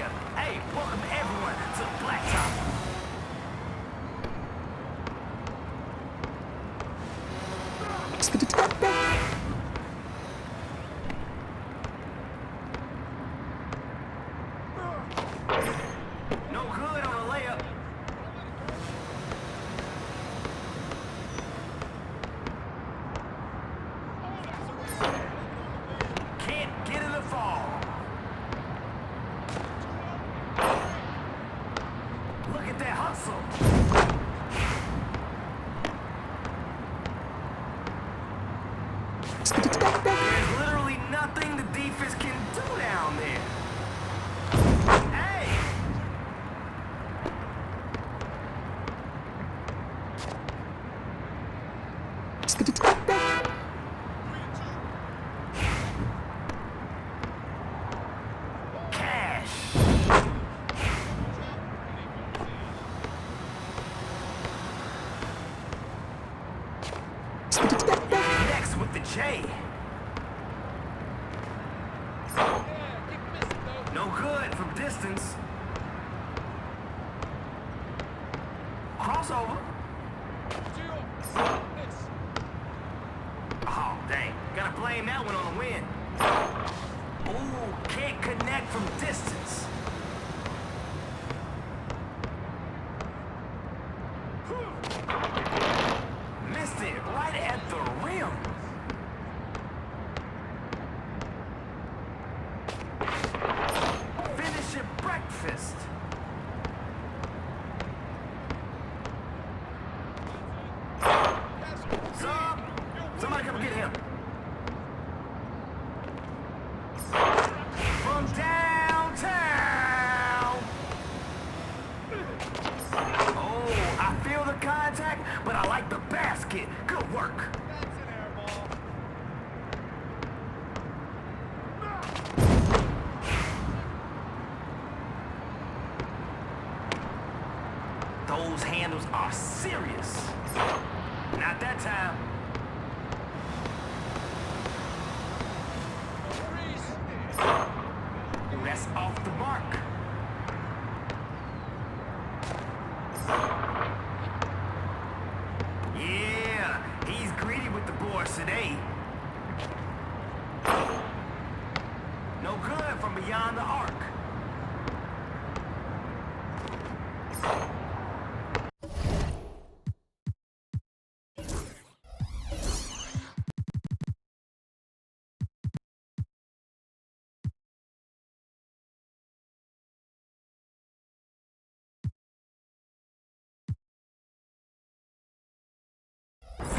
here. Hey, welcome everyone to Blacktop. No good on a layup. Can't get it to fall. Look at that hustle. There's literally nothing the defense can do down there. Hey! Cash. Next with the J. No good from distance. Crossover. Oh, dang. Gotta blame that one on the win. Ooh, can't connect from distance. Missed it right at the rim. Finish your breakfast. Somebody come get him. From downtown. Oh, I feel the contact, but I like the basket. Good work. That's an air ball. Those handles are serious. Not that time. Ooh, that's off the mark. Yeah, he's greedy with the boards today. No good from beyond the arc.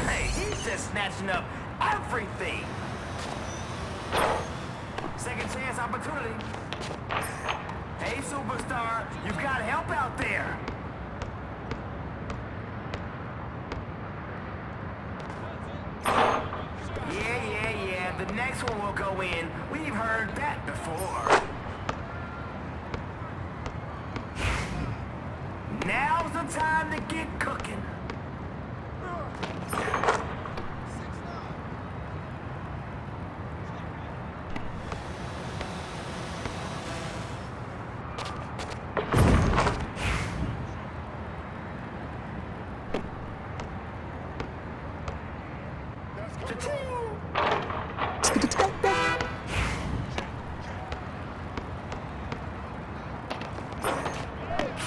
Hey, he's just snatching up everything. Second chance opportunity. Hey, superstar, you got help out there. Yeah. The next one will go in. We've heard that before. Now's the time to get cooking.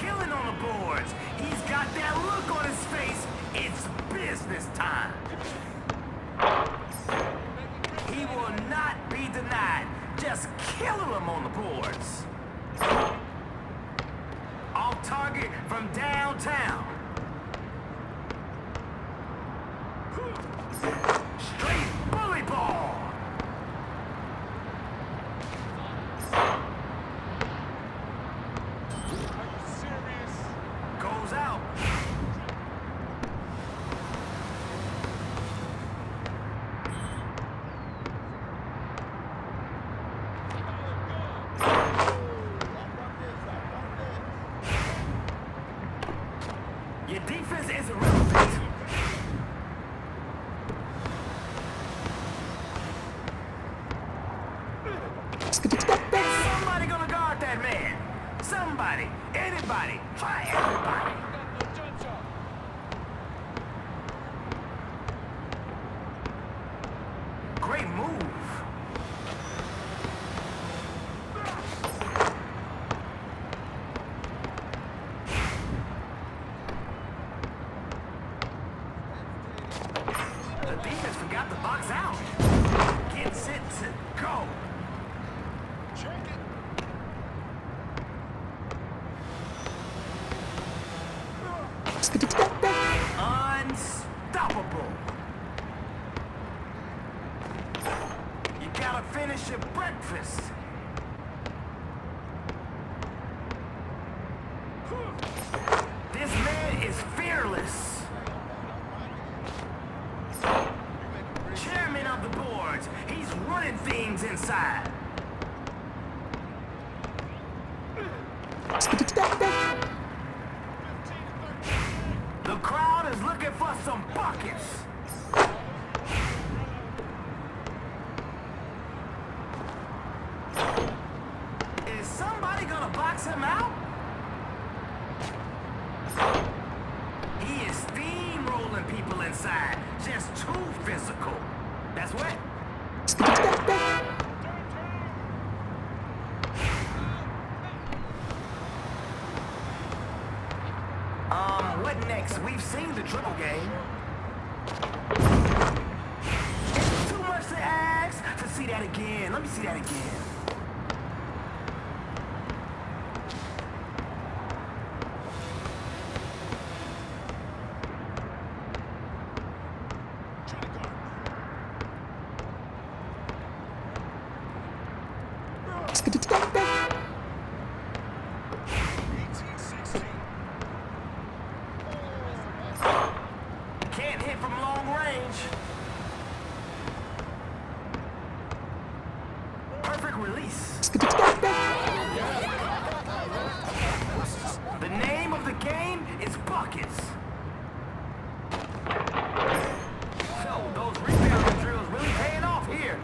Killing on the boards. He's got that look on his face. It's business time. He will not be denied. Just killing him on the boards. Off target from downtown. Straight bully ball. Goes out. Your defense is irrelevant. Somebody gonna guard that man. Somebody, anybody, try everybody. Great move. The defense forgot to box out. Get set to go. Check it. Unstoppable. You gotta finish your breakfast. This man is fearless. Chairman of the boards. He's running things inside. The crowd is looking for some buckets. Is somebody gonna box him out? He is steamrolling people inside. Just too physical. That's wet. What next? We've seen the triple game. It's too much to ask to see that again. Let me see that again. Can't hit from long range. Perfect release. The name of the game is buckets. So those rebounding drills really paying off here.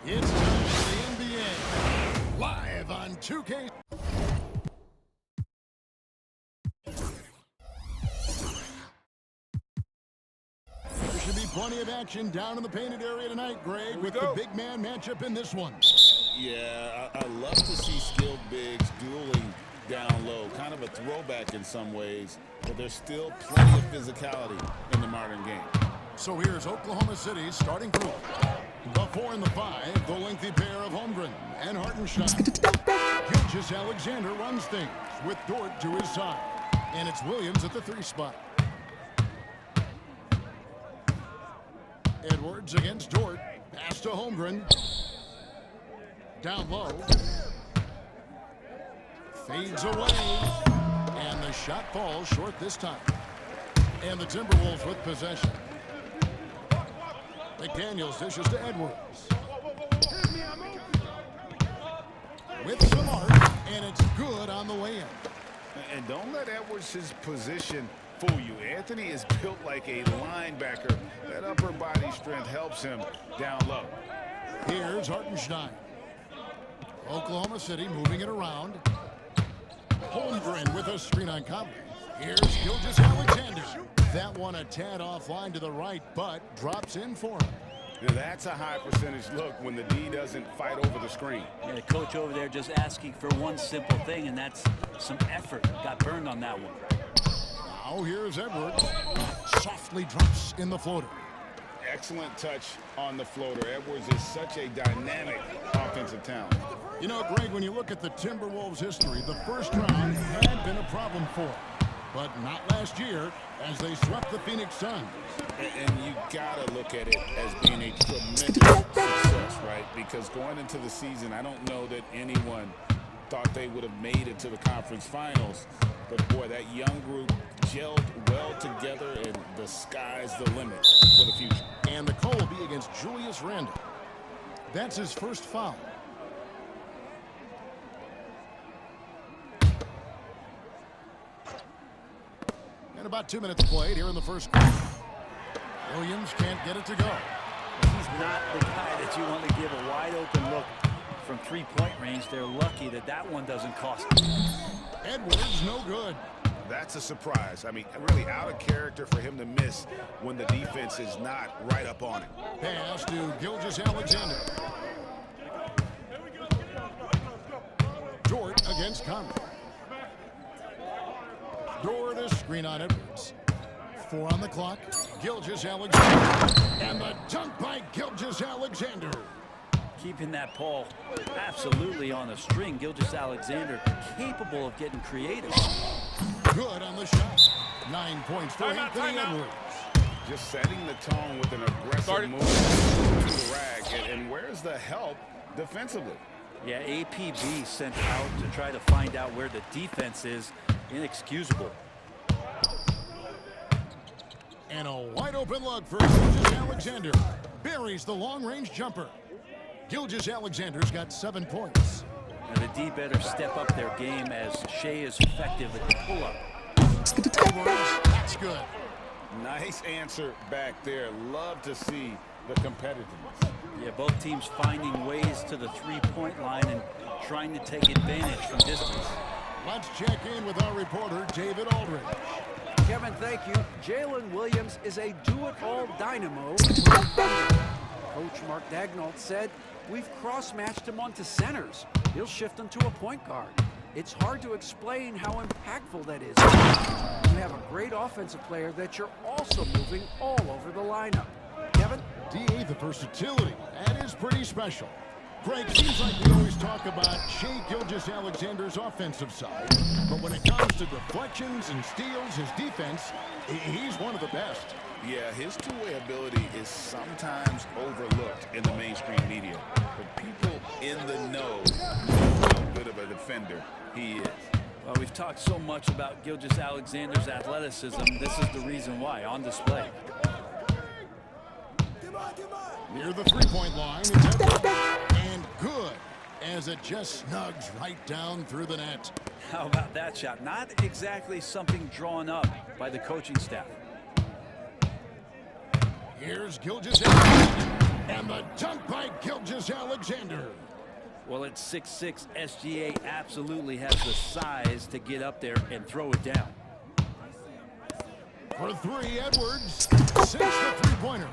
It's time for the NBA, live on 2K. There should be plenty of action down in the painted area tonight, Greg, with the big man matchup in this one. Yeah, I love to see skilled bigs dueling down low. Kind of a throwback in some ways, but there's still plenty of physicality in the modern game. So here's Oklahoma City's starting group. The 4 and the 5, the lengthy pair of Holmgren and Hartenstein. Gilgeous-Alexander runs things with Dort to his side. And it's Williams at the 3 spot. Edwards against Dort. Pass to Holmgren. Down low. Fades away. And the shot falls short this time. And the Timberwolves with possession. McDaniels dishes to Edwards. With some arc, and it's good on the way in. And don't let Edwards' position fool you. Anthony is built like a linebacker. That upper body strength helps him down low. Here's Hartenstein. Oklahoma City moving it around. Holmgren with a screen on Conley. Here's Gilgeous-Alexander. That one a tad offline to the right, but drops in for him. Yeah, that's a high percentage look when the D doesn't fight over the screen. Yeah, the coach over there just asking for one simple thing, and that's some effort. Got burned on that one. Now here's Edwards. Softly drops in the floater. Excellent touch on the floater. Edwards is such a dynamic offensive talent. You know, Greg, when you look at the Timberwolves' history, the first round had been a problem for them. But not last year, as they swept the Phoenix Suns. And you gotta look at it as being a tremendous success, right? Because going into the season, I don't know that anyone thought they would have made it to the conference finals. But boy, that young group gelled well together, and the sky's the limit for the future. And the call will be against Julius Randle. That's his first foul. And about 2 minutes played here in the first quarter. Williams can't get it to go. He's not the guy that you want to give a wide open look from three-point range. They're lucky that that one doesn't cost them. Edwards, no good. That's a surprise. I mean, really out of character for him to miss when the defense is not right up on him. Pass to Gilgeous-Alexander. Dort against Conley. Dort a screen on Edwards. 4 on the clock. Gilgeous-Alexander. And the dunk by Gilgeous-Alexander. Keeping that ball absolutely on a string. Gilgeous-Alexander capable of getting creative. Good on the shot. 9 points for Anthony Edwards. Just setting the tone with an aggressive move to the rag. And where's the help defensively? Yeah, APB sent out to try to find out where the defense is. Inexcusable. And a wide open look for Gilgeous-Alexander. Buries the long-range jumper. Gilgeous-Alexander's got 7 points. Now the D better step up their game as Shea is effective at the pull-up. That's good. Nice answer back there. Love to see the competitiveness. Yeah, both teams finding ways to the three-point line and trying to take advantage from distance. Let's check in with our reporter, David Aldridge. Kevin, thank you. Jalen Williams is a do-it-all dynamo. Coach Mark Daigneault said, "We've cross-matched him onto centers. He'll shift him to a point guard. It's hard to explain how impactful that is. You have a great offensive player that you're also moving all over the lineup." Kevin? DA, the versatility. That is pretty special. Greg, seems like we always talk about Shea Gilgeous-Alexander's offensive side, but when it comes to deflections and steals, his defense, he's one of the best. Yeah, his two-way ability is sometimes overlooked in the mainstream media, but people in the know how good of a defender he is. Well, we've talked so much about Gilgeous-Alexander's athleticism. This is the reason why, on display. Near the three-point line, it's Edwards. And good, as it just snugs right down through the net. How about that shot? Not exactly something drawn up by the coaching staff. Here's Gilgeous-Alexander. And the dunk by Gilgeous-Alexander. Well, at 6'6", SGA absolutely has the size to get up there and throw it down. For three, Edwards sinks the three-pointer.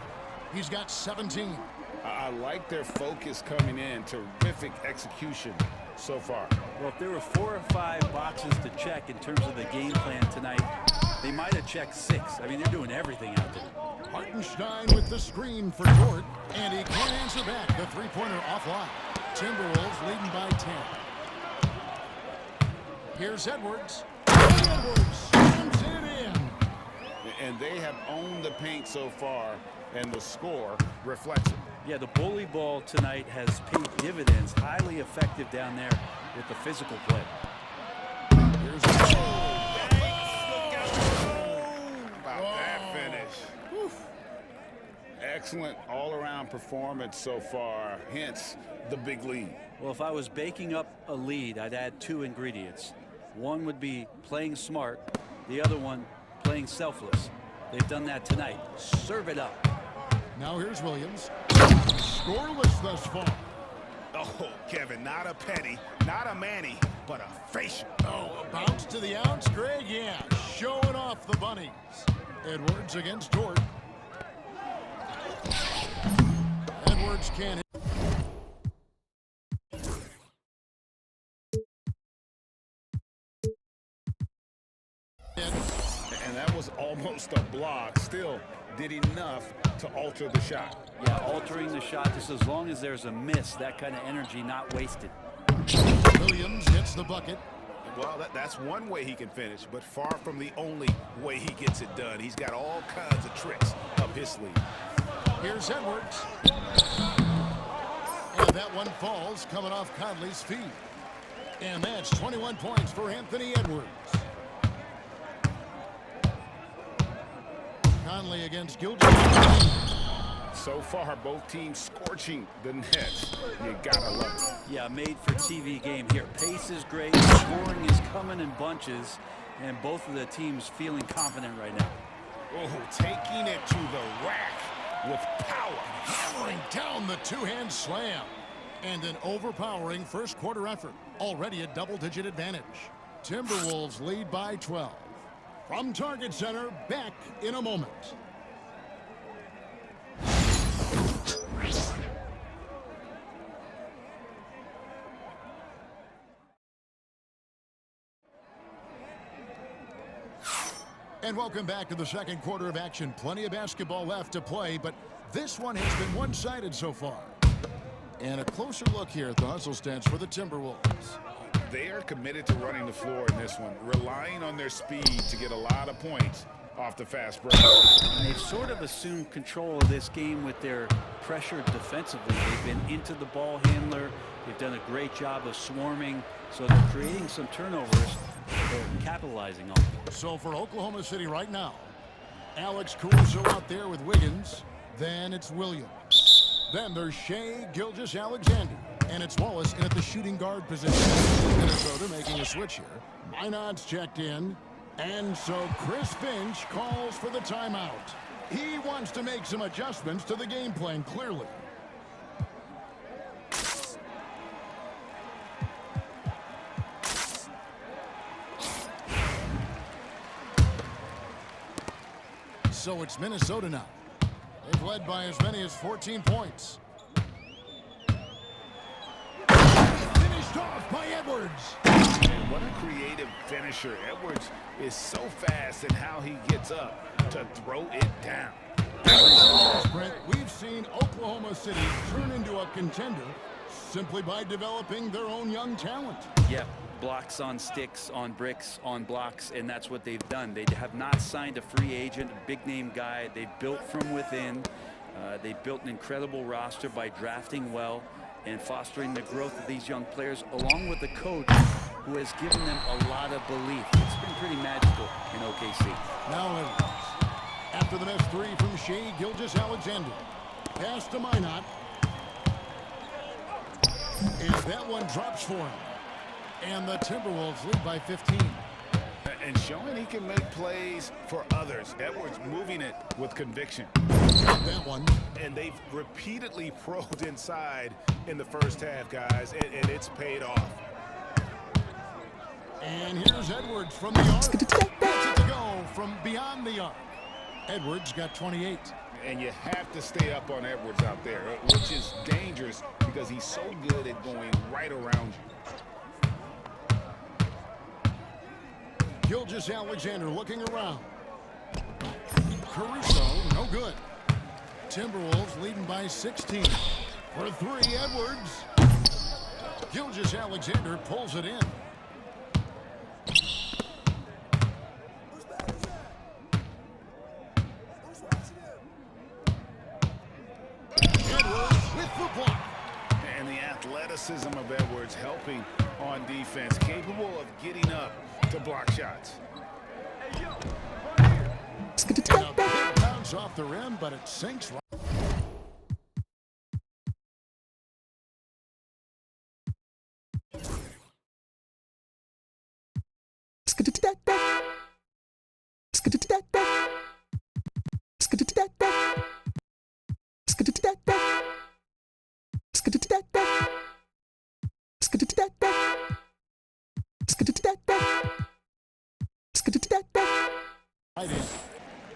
He's got 17. I like their focus coming in. Terrific execution so far. Well, if there were 4 or 5 boxes to check in terms of the game plan tonight, they might have checked 6. I mean, they're doing everything out there. Hartenstein with the screen for Dort, and he can't answer back. The three-pointer offline. Timberwolves leading by 10. Here's Edwards. Edwards slams it in. And they have owned the paint so far, and the score reflects it. Yeah, the bully ball tonight has paid dividends. Highly effective down there with the physical play. Here's About that finish. Whew. Excellent all-around performance so far, hence the big lead. Well, if I was baking up a lead, I'd add 2 ingredients. One would be playing smart. The other one, playing selfless. They've done that tonight. Serve it up. Now here's Williams. Scoreless thus far. Oh, Kevin, not a penny, not a Manny, but a facial. Oh, a bounce to the outs, Greg. Yeah, showing off the bunnies. Edwards against Dort. Edwards can't. And that was almost a block. Still did enough to alter the shot. Yeah, altering the shot just as long as there's a miss, that kind of energy not wasted. Williams gets the bucket. Well, that's one way he can finish, but far from the only way he gets it done. He's got all kinds of tricks up his sleeve. Here's Edwards. And that one falls coming off Conley's feet. And that's 21 points for Anthony Edwards. Conley against Gilgeous. So far, both teams scorching the Nets. You gotta love it. Yeah, made for TV game here. Pace is great, scoring is coming in bunches, and both of the teams feeling confident right now. Oh, taking it to the rack with power. Hammering down the two-hand slam. And an overpowering first quarter effort. Already a double-digit advantage. Timberwolves lead by 12. From Target Center, back in a moment. And welcome back to the second quarter of action. Plenty of basketball left to play, but this one has been one-sided so far. And a closer look here at the hustle stats for the Timberwolves. They are committed to running the floor in this one, relying on their speed to get a lot of points off the fast break. And they've sort of assumed control of this game with their pressure defensively. They've been into the ball handler. They've done a great job of swarming, so they're creating some turnovers they're capitalizing on. So for Oklahoma City right now, Alex Caruso out there with Wiggins. Then it's Williams. Then there's Shai Gilgeous-Alexander. And it's Wallace in at the shooting guard position. Minnesota making a switch here. Minot's checked in. And so Chris Finch calls for the timeout. He wants to make some adjustments to the game plan, clearly. So it's Minnesota now. They've led by as many as 14 points. Finished off by Edwards. And what a creative finisher. Edwards is so fast in how he gets up to throw it down. Brent, we've seen Oklahoma City turn into a contender simply by developing their own young talent. Yep, blocks on sticks, on bricks, on blocks, and that's what they've done. They have not signed a free agent, a big-name guy. They've built from within. They built an incredible roster by drafting well and fostering the growth of these young players, along with the coach who has given them a lot of belief. It's been pretty magical in OKC. Now Edwards. After the missed three from Shai Gilgeous-Alexander. Pass to Minot. And that one drops for him. And the Timberwolves lead by 15. And showing he can make plays for others. Edwards moving it with conviction. That one. And they've repeatedly probed inside in the first half, guys, and it's paid off. And here's Edwards from the arc. Gets it to go from beyond the arc. Edwards got 28. And you have to stay up on Edwards out there, which is dangerous because he's so good at going right around you. Gilgeous-Alexander looking around. Caruso, no good. Timberwolves leading by 16. For three, Edwards. Gilgeous-Alexander pulls it in. Edwards with the block. And the athleticism of Edwards helping on defense, capable of getting up to block shots. And a big bounce off the rim, but it sinks right.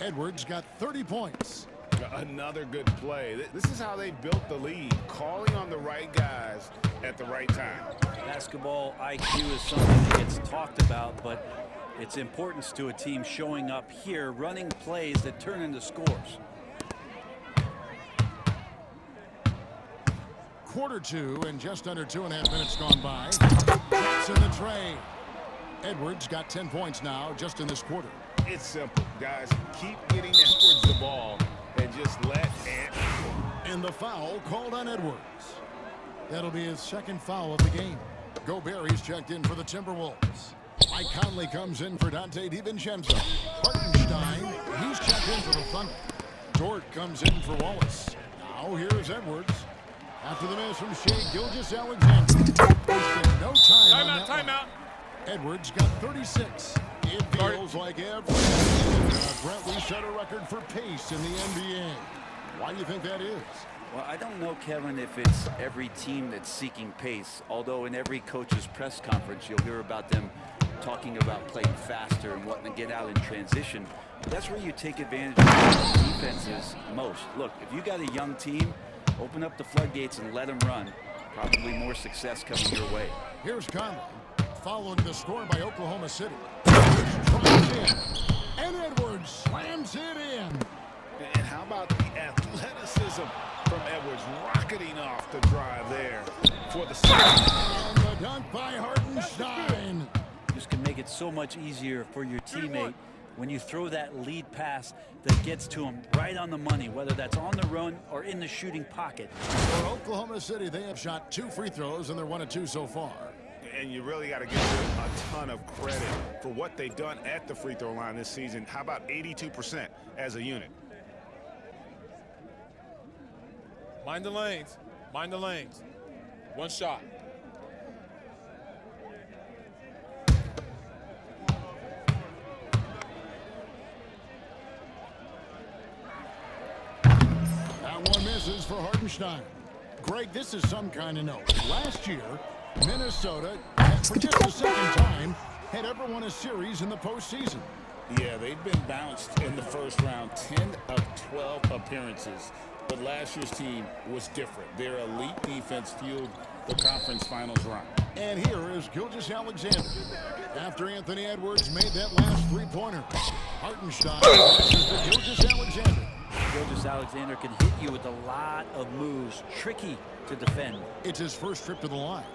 Edwards got 30 points. Another good play. This is how they built the lead, calling on the right guys at the right time. Basketball IQ is something that gets talked about, but its importance to a team showing up here, running plays that turn into scores. Quarter two and just under 2.5 minutes gone by. That's in the trade. Edwards got 10 points now just in this quarter. It's simple, guys. Keep getting Edwards the ball and just let it. And the foul called on Edwards. That'll be his second foul of the game. Gobert, he's checked in for the Timberwolves. Mike Conley comes in for Dante DiVincenzo. Hartenstein, he's checked in for the Thunder. Dort comes in for Wallace. Now here's Edwards. After the miss from Shai Gilgeous-Alexander. Wasted no time on that Timeout. Edwards got 36. It feels like every season, Brent, we set a record for pace in the NBA. Why do you think that is? Well, I don't know, Kevin, if it's every team that's seeking pace, although in every coach's press conference you'll hear about them talking about playing faster and wanting to get out in transition. But that's where you take advantage of defenses most. Look, if you got a young team, open up the floodgates and let them run. Probably more success coming your way. Here's Conley, following the score by Oklahoma City. Drives in, and Edwards slams it in. And how about the athleticism from Edwards rocketing off the drive there for the second. And the dunk by Hartenstein. Just can make it so much easier for your teammate when you throw that lead pass that gets to him right on the money, whether that's on the run or in the shooting pocket. For Oklahoma City, they have shot 2 free throws, and they're 1 of 2 so far. And you really got to give them a ton of credit for what they've done at the free throw line this season. How about 82% as a unit? Mind the lanes. Mind the lanes. One shot. That one misses for Hartenstein. Greg, this is some kind of note. Last year, Minnesota, for just the second time, had ever won a series in the postseason. Yeah, they've been bounced in the first round, 10 of 12 appearances. But last year's team was different. Their elite defense fueled the conference finals run. And here is Gilgeous-Alexander. After Anthony Edwards made that last three-pointer, Hartenstein passes to Gilgeous-Alexander. Gilgeous-Alexander can hit you with a lot of moves, tricky to defend. It's his first trip to the line.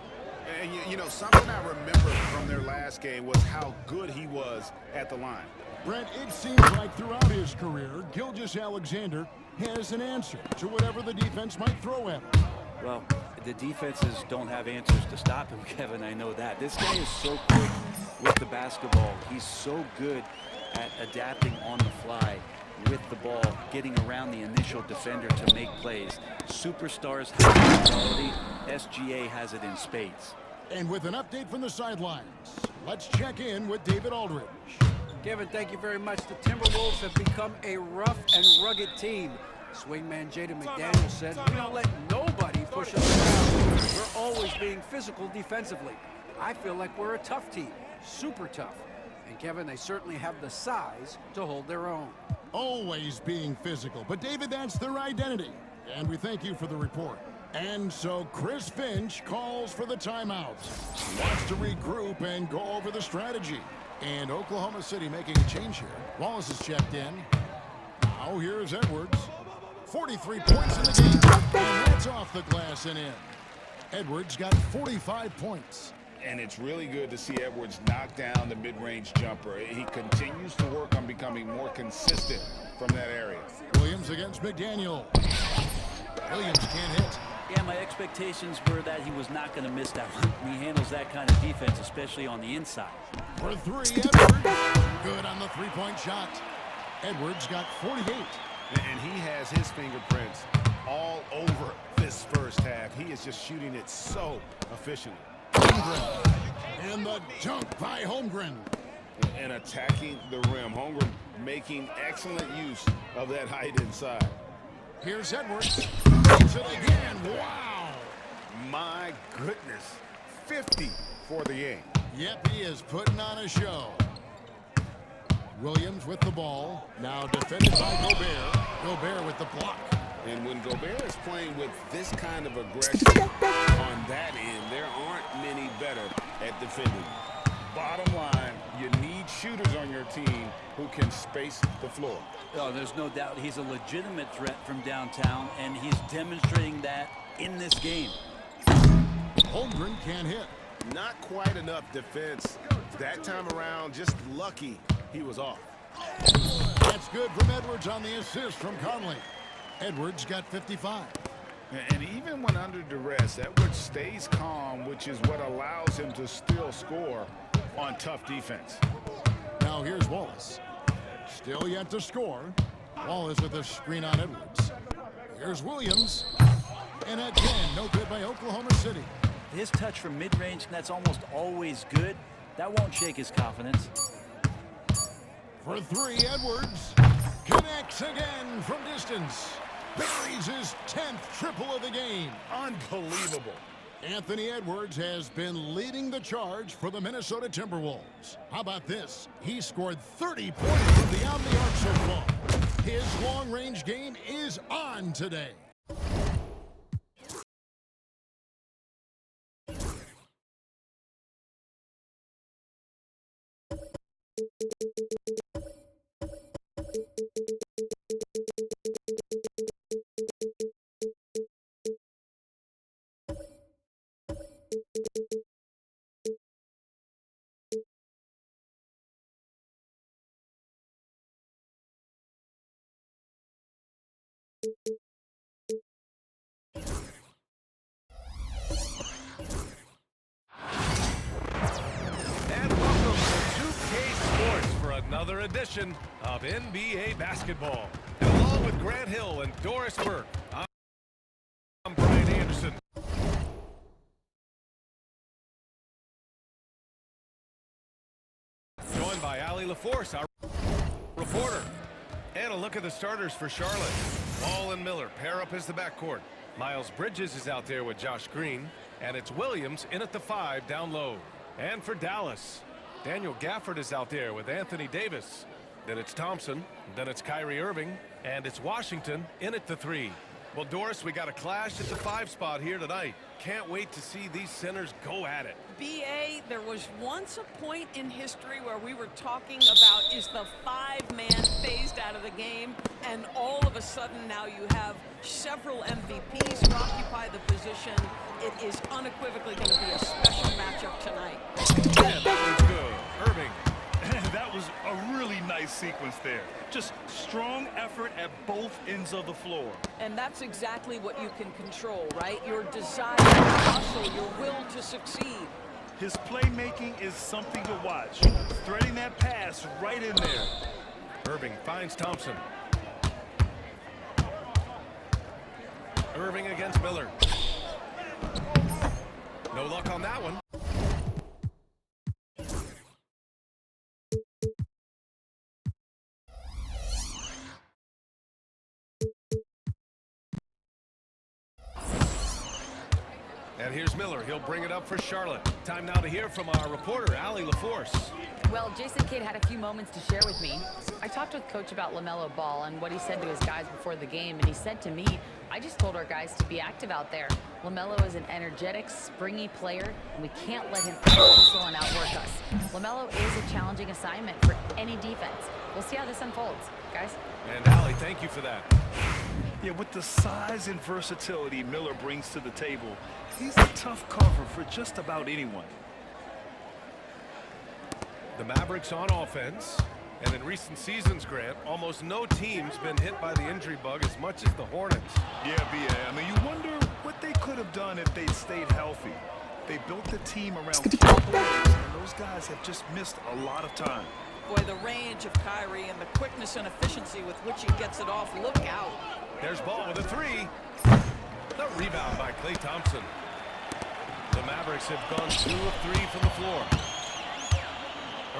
And you know, something I remember from their last game was how good he was at the line. Brent, it seems like throughout his career, Gilgeous-Alexander has an answer to whatever the defense might throw at him. Well, the defenses don't have answers to stop him, Kevin. I know that. This guy is so quick with the basketball. He's so good at adapting on the fly with the ball, getting around the initial defender to make plays. Superstars have that quality. SGA has it in spades. And with an update from the sidelines, let's check in with David Aldridge. Kevin, thank you very much. The Timberwolves have become a rough and rugged team. Swingman Jaden McDaniels said, "We don't let nobody push us around. We're always being physical defensively. I feel like we're a tough team, super tough." And Kevin, they certainly have the size to hold their own. Always being physical. But David, that's their identity. And we thank you for the report. And so Chris Finch calls for the timeout. Wants to regroup and go over the strategy. And Oklahoma City making a change here. Wallace is checked in. Now here's Edwards. 43 points in the game. And that's off the glass and in. Edwards got 45 points. And it's really good to see Edwards knock down the mid-range jumper. He continues to work on becoming more consistent from that area. Williams against McDaniel. Williams can't hit. Yeah, my expectations were that he was not going to miss that one. He handles that kind of defense, especially on the inside. For three, Edwards. Good on the three-point shot. Edwards got 48. And he has his fingerprints all over this first half. He is just shooting it so efficiently. Holmgren. And the dunk by Holmgren. And attacking the rim. Holmgren making excellent use of that height inside. Here's Edwards. Makes it again. Wow. My goodness. 50 for the game. Yep, he is putting on a show. Williams with the ball. Now defended by Gobert. Gobert with the block. And when Gobert is playing with this kind of aggression on that end, there aren't many better at defending. Bottom line, you need shooters on your team who can space the floor. Oh, there's no doubt he's a legitimate threat from downtown, and he's demonstrating that in this game. Holmgren can't hit. Not quite enough defense. That time around, just lucky he was off. That's good from Edwards on the assist from Conley. Edwards got 55. And even when under duress, Edwards stays calm, which is what allows him to still score on tough defense. Now here's Wallace. Still yet to score. Wallace with a screen on Edwards. Here's Williams. And again, no good by Oklahoma City. His touch from mid-range, that's almost always good. That won't shake his confidence. For three, Edwards connects again from distance. Buries his 10th triple of the game. Unbelievable. Anthony Edwards has been leading the charge for the Minnesota Timberwolves. How about this? He scored 30 points from beyond the arc so far. His long-range game is on today. And welcome to 2K Sports for another edition of NBA basketball. And along with Grant Hill and Doris Burke, I'm Brian Anderson. Joined by Ali LaForce, our reporter. And a look at the starters for Charlotte. Wall and Miller pair up as the backcourt. Miles Bridges is out there with Josh Green. And it's Williams in at the 5 down low. And for Dallas, Daniel Gafford is out there with Anthony Davis. Then it's Thompson. Then it's Kyrie Irving. And it's Washington in at the 3. Well, Doris, we got a clash at the 5 spot here tonight. Can't wait to see these centers go at it. B.A., there was once a point in history where we were talking about is the 5-man phased out of the game, and all of a sudden now you have several MVPs who occupy the position. It is unequivocally going to be a special matchup tonight. Yeah, that was good. Irving. That was a really nice sequence there. Just strong effort at both ends of the floor. And that's exactly what you can control, right? Your desire to hustle, your will to succeed. His playmaking is something to watch. Threading that pass right in there. Irving finds Thompson. Irving against Miller. No luck on that one. And here's Miller. He'll bring it up for Charlotte. Time now to hear from our reporter, Allie LaForce. Well, Jason Kidd had a few moments to share with me. I talked with Coach about LaMelo Ball and what he said to his guys before the game, and he said to me, I just told our guys to be active out there. LaMelo is an energetic, springy player, and we can't let him out-hustle and outwork us. LaMelo is a challenging assignment for any defense. We'll see how this unfolds, guys. And Allie, thank you for that. Yeah, with the size and versatility Miller brings to the table, he's a tough cover for just about anyone. The Mavericks on offense. And in recent seasons, Grant, almost no team's been hit by the injury bug as much as the Hornets. Yeah, B.A. I mean, you wonder what they could have done if they stayed healthy. They built the team around key players, and those guys have just missed a lot of time. Boy, the range of Kyrie and the quickness and efficiency with which he gets it off. Look out. There's Ball with a three. The rebound by Klay Thompson. The Mavericks have gone 2 of 3 from the floor.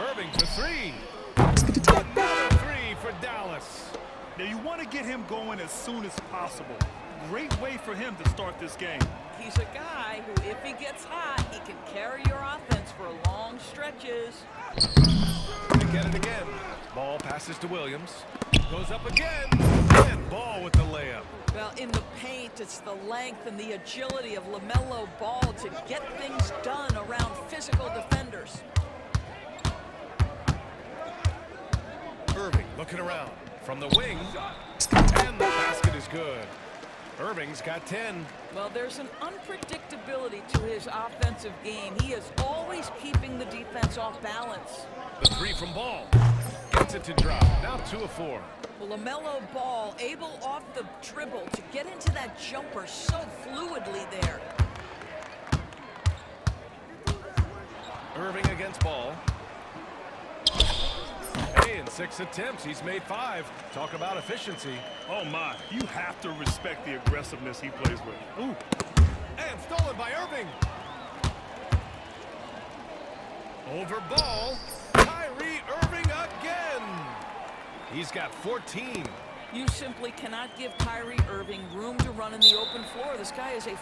Irving for three. Another three for Dallas. Now, you want to get him going as soon as possible. Great way for him to start this game. He's a guy who, if he gets hot, he can carry your offense for long stretches. They get it again. Ball passes to Williams. Goes up again. And Ball with the layup. Well, in the paint, it's the length and the agility of LaMelo Ball to get things done around physical defenders. Irving looking around from the wing. And the basket is good. Irving's got 10. Well, there's an unpredictability to his offensive game. He is always keeping the defense off balance. The three from Ball. Gets it to drop. Now 2 of 4. Well, LaMelo Ball able off the dribble to get into that jumper so fluidly there. Irving against Ball. Hey, in 6 attempts, he's made 5. Talk about efficiency. Oh, my. You have to respect the aggressiveness he plays with. Ooh. And stolen by Irving. Over Ball. Kyrie Irving again. He's got 14. You simply cannot give Kyrie Irving room to run in the open floor. This guy is a